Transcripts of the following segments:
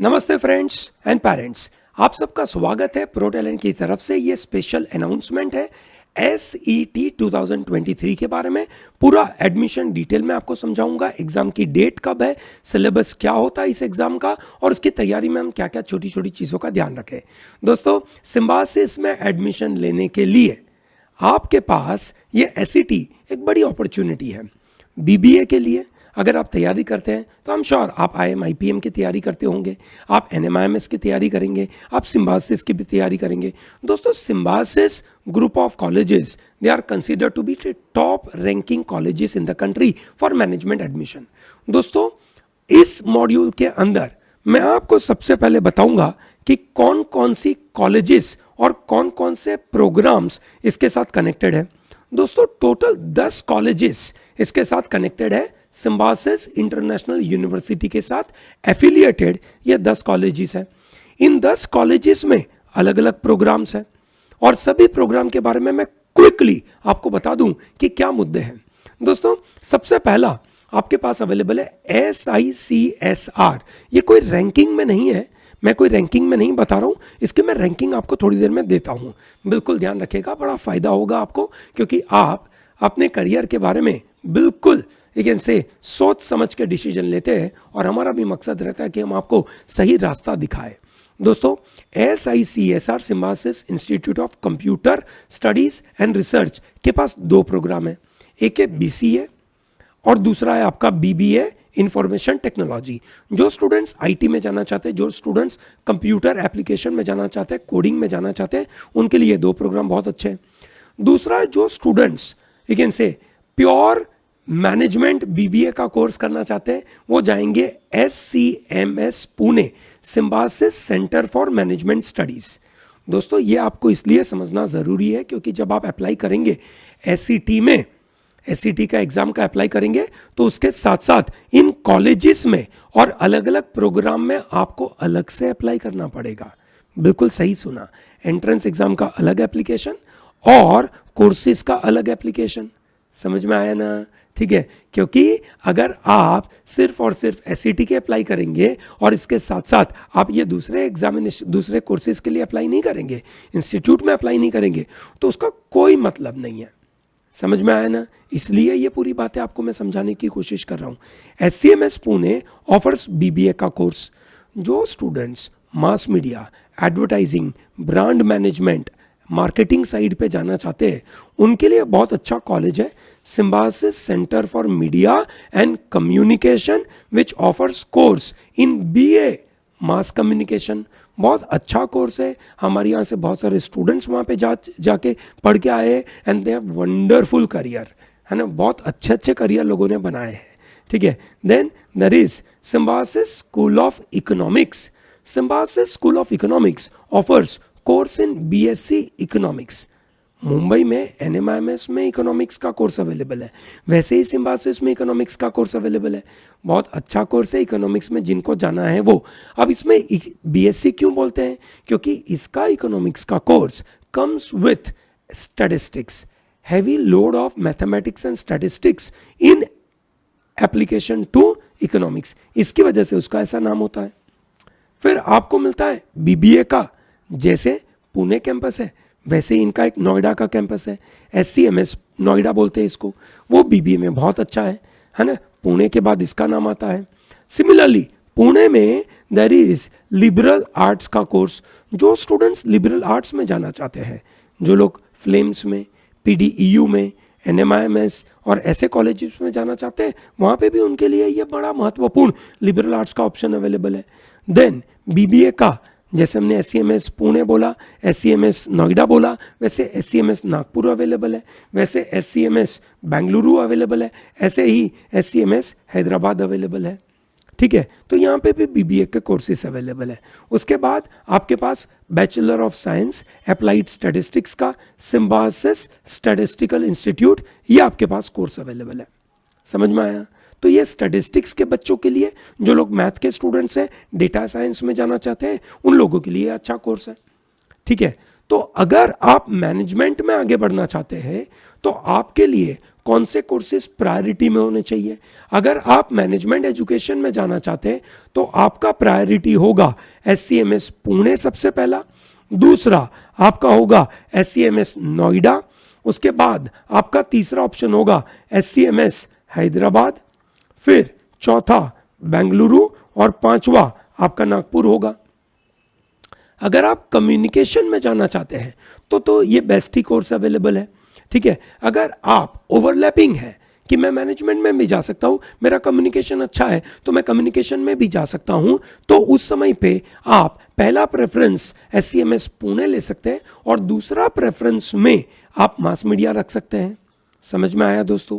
नमस्ते friends and parents, आप सबका स्वागत है प्रो टैलेंट की तरफ से। ये स्पेशल अनाउंसमेंट है SET 2023 के बारे में। पूरा एडमिशन डिटेल में आपको समझाऊंगा। एग्जाम की डेट कब है, सिलेबस क्या होता है इस एग्जाम का, और उसकी तैयारी में हम क्या क्या छोटी छोटी चीज़ों का ध्यान रखें। दोस्तों, सिम्बायोसिस में एडमिशन लेने के लिए आपके पास ये SET एक बड़ी अपॉर्चुनिटी है। BBA के लिए अगर आप तैयारी करते हैं तो हम श्योर आप IIM IPM की तैयारी करते होंगे, आप NMIMS की तैयारी करेंगे, आप सिम्बायोसिस की भी तैयारी करेंगे। दोस्तों, Symbiosis group of colleges they are considered to be top ranking colleges in the country for management admission. दोस्तों, इस मॉड्यूल के अंदर मैं आपको सबसे पहले बताऊंगा कि कौन कौन सी कॉलेजेस और कौन कौन से प्रोग्राम्स इसके साथ कनेक्टेड है। दोस्तों, टोटल 10 कॉलेजेस इसके साथ कनेक्टेड है। सिम्बायोसिस इंटरनेशनल यूनिवर्सिटी के साथ एफिलिएटेड ये 10 कॉलेजेस हैं। इन 10 कॉलेजेस में अलग अलग प्रोग्राम्स हैं और सभी प्रोग्राम के बारे में मैं क्विकली आपको बता दूं कि क्या मुद्दे हैं। दोस्तों, सबसे पहला आपके पास अवेलेबल है SICSR। ये कोई रैंकिंग में नहीं है, मैं कोई रैंकिंग में नहीं बता रहा हूँ, इसकी मैं रैंकिंग आपको थोड़ी देर में देता हूँ। बिल्कुल ध्यान रखिएगा, बड़ा फायदा होगा आपको, क्योंकि आप अपने करियर के बारे में बिल्कुल से सोच समझ के डिसीजन लेते हैं और हमारा भी मकसद रहता है कि हम आपको सही रास्ता दिखाएं। दोस्तों, SICSR symbiosis institute of computer studies and research के पास 2 प्रोग्राम है। एक है BCA और दूसरा है आपका BBA इंफॉर्मेशन टेक्नोलॉजी। जो स्टूडेंट्स IT में जाना चाहते हैं, जो स्टूडेंट्स कंप्यूटर एप्लीकेशन में जाना चाहते हैं, कोडिंग में जाना चाहते हैं, उनके लिए 2 प्रोग्राम बहुत अच्छे हैं। दूसरा, जो स्टूडेंट्स प्योर मैनेजमेंट BBA का कोर्स करना चाहते हैं, वो जाएंगे SCMS Pune, symbiosis centre for management studies. दोस्तों, ये आपको इसलिए समझना ज़रूरी है क्योंकि जब आप अप्लाई करेंगे SET में, SET का एग्जाम का अप्लाई करेंगे, तो उसके साथ साथ इन कॉलेजेस में और अलग अलग प्रोग्राम में आपको अलग से अप्लाई करना पड़ेगा। बिल्कुल सही सुना, एंट्रेंस एग्जाम का अलग एप्लीकेशन और कोर्सेज का अलग एप्लीकेशन। समझ में आया ना? ठीक है, क्योंकि अगर आप सिर्फ और सिर्फ SET के अप्लाई करेंगे और इसके साथ साथ आप ये दूसरे एग्जामिनेशन, दूसरे कोर्सेज के लिए अप्लाई नहीं करेंगे, इंस्टीट्यूट में अप्लाई नहीं करेंगे, तो उसका कोई मतलब नहीं है। समझ में आया ना? इसलिए ये पूरी बातें आपको मैं समझाने की कोशिश कर रहा हूँ। SCMS पुणे ऑफर्स BBA का कोर्स। जो students mass media, advertising, brand management, marketing side पे जाना चाहते हैं, उनके लिए बहुत अच्छा कॉलेज है symbiosis centre for media and communication, which offers course in BA mass communication. बहुत अच्छा कोर्स है। हमारे यहाँ से बहुत सारे स्टूडेंट्स वहाँ पे जाके पढ़ के आए हैं and they have wonderful career, है ना। बहुत अच्छे अच्छे करियर लोगों ने बनाए हैं। ठीक है, then there is Symbiosis school of economics. Symbiosis school of economics offers course in BSc economics. Mumbai में NMIMS में इकोनॉमिक्स का कोर्स अवेलेबल है, वैसे ही सिम्बायोसिस में इकोनॉमिक्स का कोर्स अवेलेबल है। बहुत अच्छा कोर्स है इकोनॉमिक्स में, जिनको जाना है वो। अब इसमें BSc क्यों बोलते हैं? क्योंकि इसका इकोनॉमिक्स का course comes with statistics, heavy load of mathematics and statistics in application to economics. इसकी वजह से उसका ऐसा नाम होता है। फिर आपको मिलता है BBA का, जैसे पुणे कैंपस है वैसे ही इनका एक नोएडा का कैंपस है, SCMS नोएडा बोलते हैं इसको। वो BBA में बहुत अच्छा है ना। पुणे के बाद इसका नाम आता है। सिमिलरली पुणे में देयर इज लिबरल आर्ट्स का कोर्स। जो स्टूडेंट्स लिबरल आर्ट्स में जाना चाहते हैं, जो लोग फ्लेम्स में, PDEU में, NMIMS और ऐसे कॉलेजेस में जाना चाहते हैं, वहाँ पे भी उनके लिए ये बड़ा महत्वपूर्ण लिबरल आर्ट्स का ऑप्शन अवेलेबल है। देन BBA का, जैसे हमने SCMS पुणे बोला, SCMS नोएडा बोला, वैसे SCMS नागपुर अवेलेबल है, वैसे SCMS बेंगलुरु अवेलेबल है, ऐसे ही SCMS हैदराबाद अवेलेबल है। ठीक है, तो यहाँ पे भी BBA के कोर्सेज अवेलेबल है। उसके बाद आपके पास bachelor of science applied statistics का सिम्बायोसिस स्टैटिस्टिकल इंस्टीट्यूट, ये आपके पास कोर्स अवेलेबल है। समझ में आया? तो ये स्टैटिस्टिक्स के बच्चों के लिए, जो लोग मैथ के स्टूडेंट्स हैं, डेटा साइंस में जाना चाहते हैं, उन लोगों के लिए अच्छा कोर्स है। ठीक है, तो अगर आप मैनेजमेंट में आगे बढ़ना चाहते हैं तो आपके लिए कौन से कोर्सेज प्रायोरिटी में होने चाहिए। अगर आप मैनेजमेंट एजुकेशन में जाना चाहते हैं तो आपका प्रायोरिटी होगा SCMS पुणे सबसे पहला, दूसरा आपका होगा SCMS नोएडा, उसके बाद आपका तीसरा ऑप्शन होगा SCMS हैदराबाद, फिर चौथा बेंगलुरु और पांचवा आपका नागपुर होगा। अगर आप कम्युनिकेशन में जाना चाहते हैं तो ये बेस्ट ही कोर्स अवेलेबल है, ठीक है। अगर आप ओवरलैपिंग है कि मैं मैनेजमेंट में भी जा सकता हूं, मेरा कम्युनिकेशन अच्छा है तो मैं कम्युनिकेशन में भी जा सकता हूं, तो उस समय पे आप पहला प्रेफरेंस SCMS पुणे ले सकते हैं और दूसरा प्रेफरेंस में आप मास मीडिया रख सकते हैं। समझ में आया दोस्तों।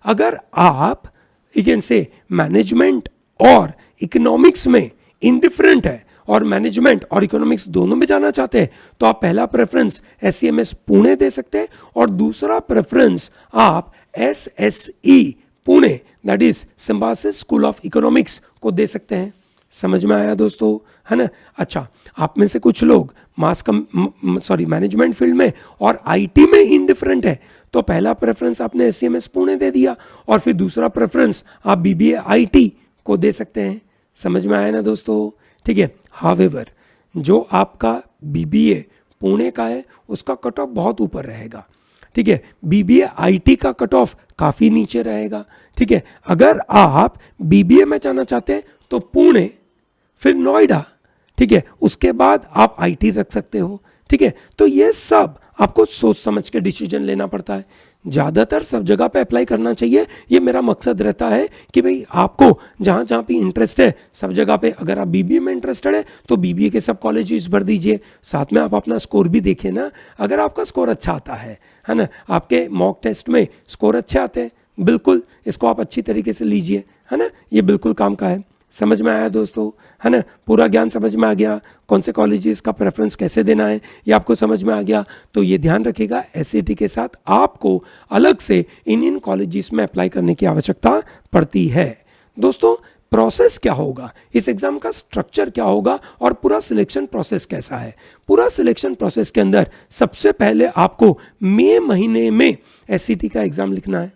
अगर आप यू कैन से मैनेजमेंट और इकोनॉमिक्स में इंडिफरेंट है और मैनेजमेंट और इकोनॉमिक्स दोनों में जाना चाहते हैं तो आप पहला प्रेफरेंस SCMS पुणे दे सकते हैं और दूसरा प्रेफरेंस आप SSE Pune that is Symbiosis school of economics को दे सकते हैं। समझ में आया दोस्तों, है ना। अच्छा, आप में से कुछ लोग मैनेजमेंट फील्ड में और IT में इंडिफरेंट है तो पहला प्रेफरेंस आपने SCMS पुणे दे दिया और फिर दूसरा प्रेफरेंस आप BBA IT को दे सकते हैं। समझ में आया ना दोस्तों, ठीक है। हावेवर जो आपका BBA पुणे का है उसका कट ऑफ बहुत ऊपर रहेगा, ठीक है। BBA IT का कट ऑफ काफी नीचे रहेगा, ठीक है। अगर आप BBA में जाना चाहते हैं तो पुणे फिर नोएडा, ठीक है, उसके बाद आप IT रख सकते हो, ठीक है। तो ये सब आपको सोच समझ के डिसीजन लेना पड़ता है। ज़्यादातर सब जगह पे अप्लाई करना चाहिए, ये मेरा मकसद रहता है कि भाई आपको जहाँ जहाँ भी इंटरेस्ट है सब जगह पे, अगर आप BBA में इंटरेस्टेड है तो BBA के सब कॉलेजेस भर दीजिए, साथ में आप अपना स्कोर भी देखिए ना। अगर आपका स्कोर अच्छा आता है ना, आपके मॉक टेस्ट में स्कोर अच्छे आते हैं, बिल्कुल इसको आप अच्छी तरीके से लीजिए, है ना, ये बिल्कुल काम का है। समझ में आया दोस्तों, है ना, पूरा ज्ञान समझ में आ गया। कौन से कॉलेजेस का प्रेफरेंस कैसे देना है ये आपको समझ में आ गया। तो ये ध्यान रखिएगा, SAT के साथ आपको अलग से इन कॉलेजेस में अप्लाई करने की आवश्यकता पड़ती है। दोस्तों प्रोसेस क्या होगा, इस एग्जाम का स्ट्रक्चर क्या होगा और पूरा सिलेक्शन प्रोसेस कैसा है। पूरा सिलेक्शन प्रोसेस के अंदर सबसे पहले आपको मई महीने में SAT का एग्जाम लिखना है,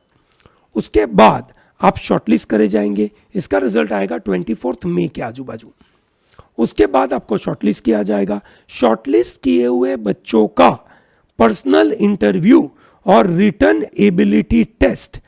उसके बाद आप शॉर्टलिस्ट करे जाएंगे, इसका रिजल्ट आएगा 24 मई के आजू बाजू। उसके बाद आपको शॉर्टलिस्ट किया जाएगा, शॉर्टलिस्ट किए हुए बच्चों का पर्सनल इंटरव्यू और रिटन एबिलिटी टेस्ट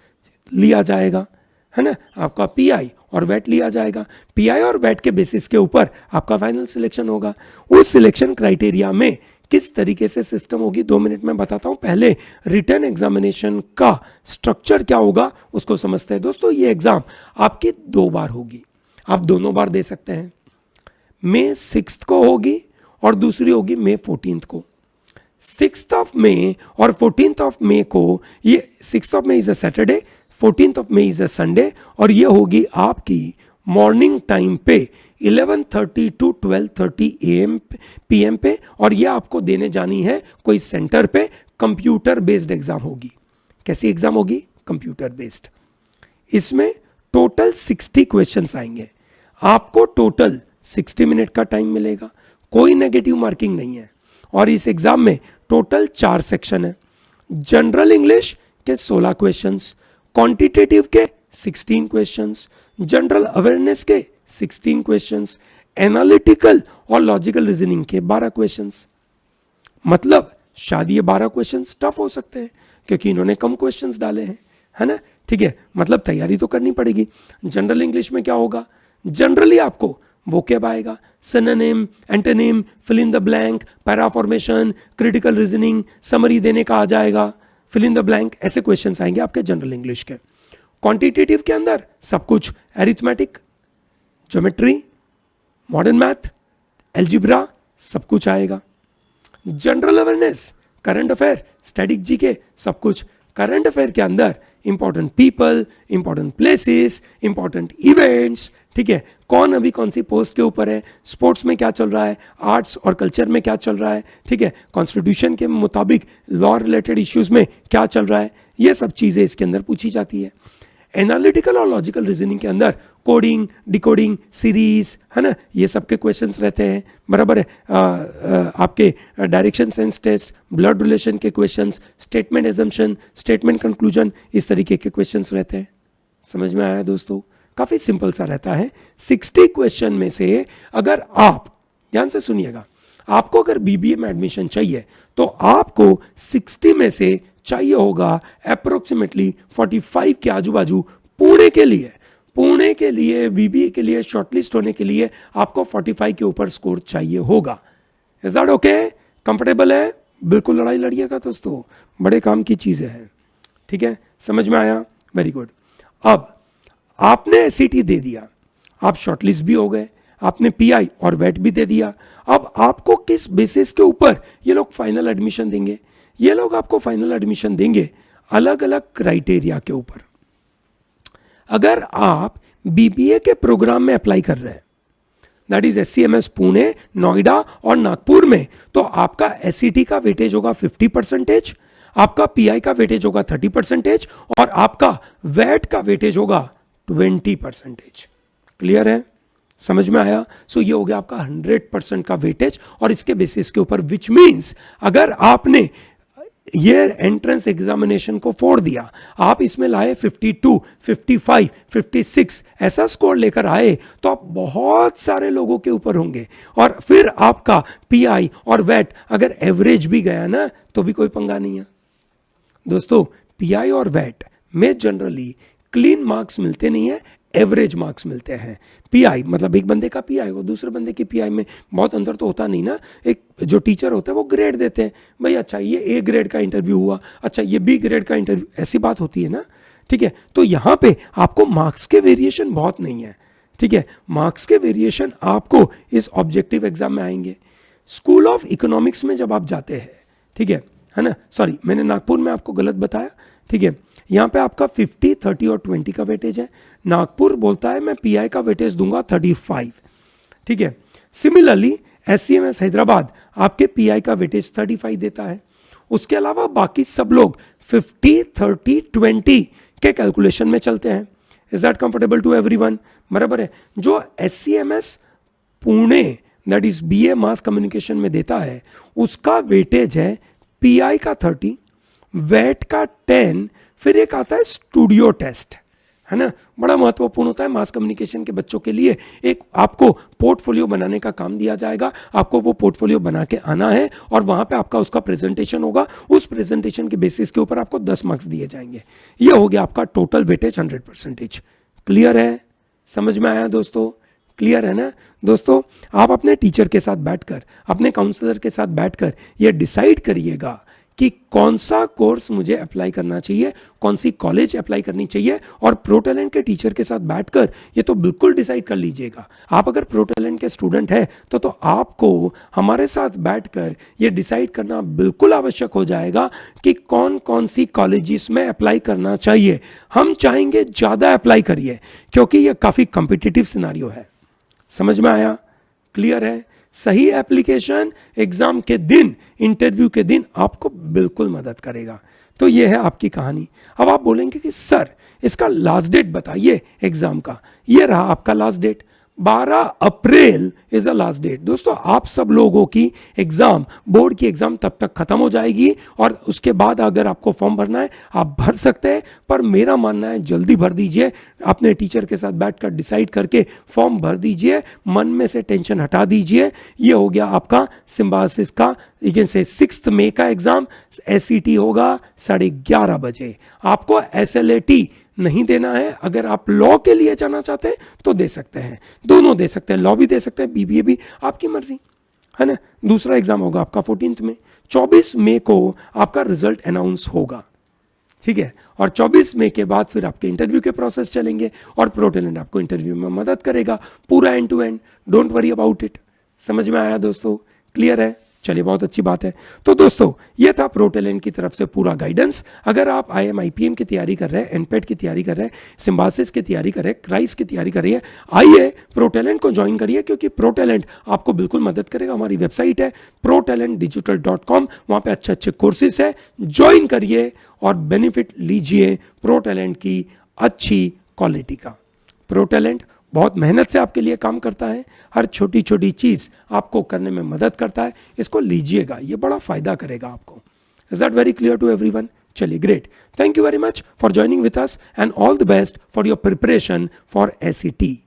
लिया जाएगा, है ना। आपका PI और वेट लिया जाएगा, PI और वेट के बेसिस के ऊपर आपका फाइनल सिलेक्शन होगा। उस सिलेक्शन क्राइटेरिया में किस तरीके से सिस्टम होगी 2 मिनट में बताता हूं। पहले रिटन एग्जामिनेशन का स्ट्रक्चर क्या होगा उसको समझते हैं। दोस्तों ये एग्जाम आपकी 2 बार होगी, आप दोनों बार दे सकते हैं। मई 6 को होगी और दूसरी होगी मई 14 को। 6 मई और 14 मई को, ये 6 May is a Saturday, 14 May is a Sunday, और ये होगी आपकी मॉर्निंग टाइम पे 11:30 to 12:30 PM पे, और ये आपको देने जानी है कोई सेंटर पे। कंप्यूटर बेस्ड एग्जाम होगी। कैसी एग्जाम होगी? Computer based. इसमें टोटल 60 क्वेश्चंस आएंगे, आपको टोटल 60 मिनट का टाइम मिलेगा, कोई नेगेटिव मार्किंग नहीं है। और इस एग्जाम में टोटल 4 सेक्शन है। जनरल इंग्लिश के 16 क्वेश्चंस, क्वांटिटेटिव के 16 क्वेश्चंस, जनरल अवेयरनेस के 16 क्वेश्चंस, एनालिटिकल और लॉजिकल रीजनिंग के 12 क्वेश्चंस। मतलब शायद ये 12 क्वेश्चंस टफ हो सकते हैं क्योंकि इन्होंने कम क्वेश्चंस डाले हैं, है ना, ठीक है। मतलब तैयारी तो करनी पड़ेगी। जनरल इंग्लिश में क्या होगा, जनरली आपको वोकैब आएगा, synonym, antonym, fill in the blank, para formation, critical reasoning, summary देने का आ जाएगा, फिल इन द ब्लैंक, ऐसे क्वेश्चंस आएंगे आपके जनरल इंग्लिश के। क्वांटिटेटिव के अंदर सब कुछ, arithmetic, geometry, modern math, algebra, सब कुछ आएगा। General awareness, current affair, static GK, सब कुछ। करंट अफेयर के अंदर important people, important places, important events, ठीक है, कौन अभी कौन सी पोस्ट के ऊपर है, स्पोर्ट्स में क्या चल रहा है, आर्ट्स और कल्चर में क्या चल रहा है, ठीक है, कॉन्स्टिट्यूशन के मुताबिक लॉ रिलेटेड इश्यूज में क्या चल रहा है, ये सब चीज़ें इसके अंदर पूछी जाती है। एनालिटिकल और लॉजिकल रीजनिंग के अंदर कोडिंग, डिकोडिंग, सीरीज, है ना, ये सब के क्वेश्चंस रहते हैं, बराबर है। आपके direction sense test, blood relation के questions, statement assumption, statement conclusion, इस तरीके के क्वेश्चंस रहते हैं। समझ में आया दोस्तों? काफी सिंपल सा रहता है। 60 क्वेश्चन में से अगर आप, ध्यान से सुनिएगा, आपको अगर बीबीए में एडमिशन चाहिए तो आपको 60 में से चाहिए होगा अप्रोक्सीमेटली 45 के आजू बाजू पुणे के लिए बीबीए के लिए शॉर्टलिस्ट होने के लिए आपको 45 के ऊपर स्कोर चाहिए होगा। Is that okay? कंफर्टेबल है? बिल्कुल लड़ाई लड़िएगा दोस्तों, बड़े काम की चीजें हैं। ठीक है, समझ में आया? Very good. अब आपने एसईटी दे दिया, आप शॉर्टलिस्ट भी हो गए, आपने पीआई और वेट भी दे दिया। अब आपको किस बेसिस के ऊपर ये लोग फाइनल एडमिशन देंगे? ये लोग आपको फाइनल एडमिशन देंगे अलग अलग क्राइटेरिया के ऊपर। अगर आप बीबीए के प्रोग्राम में अप्लाई कर रहे हैं, दैट इज एससीएमएस पुणे, नोएडा और नागपुर में, तो आपका एसईटी का वेटेज होगा 50%, आपका पीआई का वेटेज होगा 30% और आपका वेट का वेटेज होगा 20%। क्लियर है? समझ में आया? सो ये हो गया आपका 100% का वेटेज, और इसके बेसिस के ऊपर, विच मीन्स अगर आपने ये एंट्रेंस एग्जामिनेशन को फोड़ दिया, आप इसमें लाए 52, 55, 56 ऐसा स्कोर लेकर आए, तो आप बहुत सारे लोगों के ऊपर होंगे। और फिर आपका पीआई और वेट अगर एवरेज भी गया ना, तो भी कोई पंगा नहीं है दोस्तों। पीआई और वेट में जनरली क्लीन मार्क्स मिलते नहीं है, एवरेज मार्क्स मिलते हैं। पीआई मतलब एक बंदे का पीआई और दूसरे बंदे की पीआई में बहुत अंतर तो होता नहीं ना। एक जो टीचर होता है वो ग्रेड देते हैं, भाई अच्छा ये ए ग्रेड का इंटरव्यू हुआ, अच्छा ये बी ग्रेड का इंटरव्यू, ऐसी बात होती है ना। ठीक है, तो यहाँ पे आपको मार्क्स के वेरिएशन बहुत नहीं है। ठीक है, मार्क्स के वेरिएशन आपको इस ऑब्जेक्टिव एग्जाम में आएंगे। स्कूल ऑफ इकोनॉमिक्स में जब आप जाते हैं, ठीक है ना, सॉरी मैंने नागपुर में आपको गलत बताया। ठीक है, यहाँ पे आपका 50, 30 और 20 का वेटेज है। नागपुर बोलता है मैं पीआई का वेटेज दूंगा 35। ठीक है, सिमिलरली एससीएमएस हैदराबाद आपके पीआई का वेटेज 35 देता है। उसके अलावा बाकी सब लोग 50, 30, 20 के कैलकुलेशन में चलते हैं। Is that comfortable to everyone? बराबर है। जो SCMS Pune that is BA mass communication में देता है, उसका वेटेज है पीआई का 30, वेट का 10, फिर एक आता है स्टूडियो टेस्ट, है ना, बड़ा महत्वपूर्ण होता है मास कम्युनिकेशन के बच्चों के लिए। एक आपको पोर्टफोलियो बनाने का काम दिया जाएगा, आपको वो पोर्टफोलियो बना के आना है और वहां पे आपका उसका प्रेजेंटेशन होगा। उस प्रेजेंटेशन के बेसिस के ऊपर आपको 10 मार्क्स दिए जाएंगे। ये हो गया आपका टोटल वेटेज 100%। क्लियर है? समझ में आया दोस्तों? क्लियर है ना दोस्तों? आप अपने टीचर के साथ बैठकर, अपने काउंसलर के साथ बैठकर ये डिसाइड करिएगा कि कौन सा कोर्स मुझे अप्लाई करना चाहिए, कौन सी कॉलेज अप्लाई करनी चाहिए, और प्रो टैलेंट के टीचर के साथ बैठकर ये तो बिल्कुल डिसाइड कर लीजिएगा। आप अगर प्रो टैलेंट के स्टूडेंट हैं तो आपको हमारे साथ बैठकर ये डिसाइड करना बिल्कुल आवश्यक हो जाएगा कि कौन कौन सी कॉलेजेस में अप्लाई करना चाहिए। हम चाहेंगे ज़्यादा अप्लाई करिए क्योंकि ये काफ़ी कॉम्पिटिटिव सिनारियो है। समझ में आया? क्लियर है? सही एप्लीकेशन एग्जाम के दिन, इंटरव्यू के दिन आपको बिल्कुल मदद करेगा। तो ये है आपकी कहानी। अब आप बोलेंगे कि सर इसका लास्ट डेट बताइए एग्जाम का। ये रहा आपका last date, 12 April is a last date. दोस्तों आप सब लोगों की एग्जाम, बोर्ड की एग्जाम तब तक खत्म हो जाएगी और उसके बाद अगर आपको फॉर्म भरना है आप भर सकते हैं, पर मेरा मानना है जल्दी भर दीजिए। अपने टीचर के साथ बैठकर डिसाइड करके फॉर्म भर दीजिए, मन में से टेंशन हटा दीजिए। ये हो गया आपका सिम्बायोसिस का 6 मई का एग्जाम। एसईटी होगा 11:30 बजे। आपको SLAT नहीं देना है। अगर आप लॉ के लिए जाना चाहते हैं तो दे सकते हैं, दोनों दे सकते हैं, लॉ भी दे सकते हैं, बीबीए भी, आपकी मर्जी, है ना। दूसरा एग्जाम होगा आपका 14 में। 24 मई को आपका रिजल्ट अनाउंस होगा, ठीक है। और 24 मई के बाद फिर आपके इंटरव्यू के प्रोसेस चलेंगे और प्रो टैलेंट आपको इंटरव्यू में मदद करेगा, पूरा end to end. Don't worry about it. समझ में आया दोस्तों? क्लियर है? चलिए बहुत अच्छी बात है। तो दोस्तों ये था प्रो टैलेंट की तरफ से पूरा गाइडेंस। अगर आप IIM IPM की तैयारी कर रहे हैं, एनपेट की तैयारी कर रहे हैं, सिम्बायोसिस की तैयारी कर रहे हैं, क्राइस की तैयारी कर रही है, आइए प्रो टैलेंट को ज्वाइन करिए, क्योंकि प्रो टैलेंट आपको बिल्कुल मदद करेगा। हमारी वेबसाइट है protalentdigital.com, वहाँ पे अच्छे अच्छे कोर्सेज है, ज्वाइन करिए और बेनिफिट लीजिए प्रो टैलेंट की अच्छी क्वालिटी का। प्रोटैलेंट बहुत मेहनत से आपके लिए काम करता है, हर छोटी छोटी चीज़ आपको करने में मदद करता है। इसको लीजिएगा, ये बड़ा फ़ायदा करेगा आपको। Is that very clear to everyone? चलिए, great. Thank you very much for joining with us and all the best for your preparation for SET।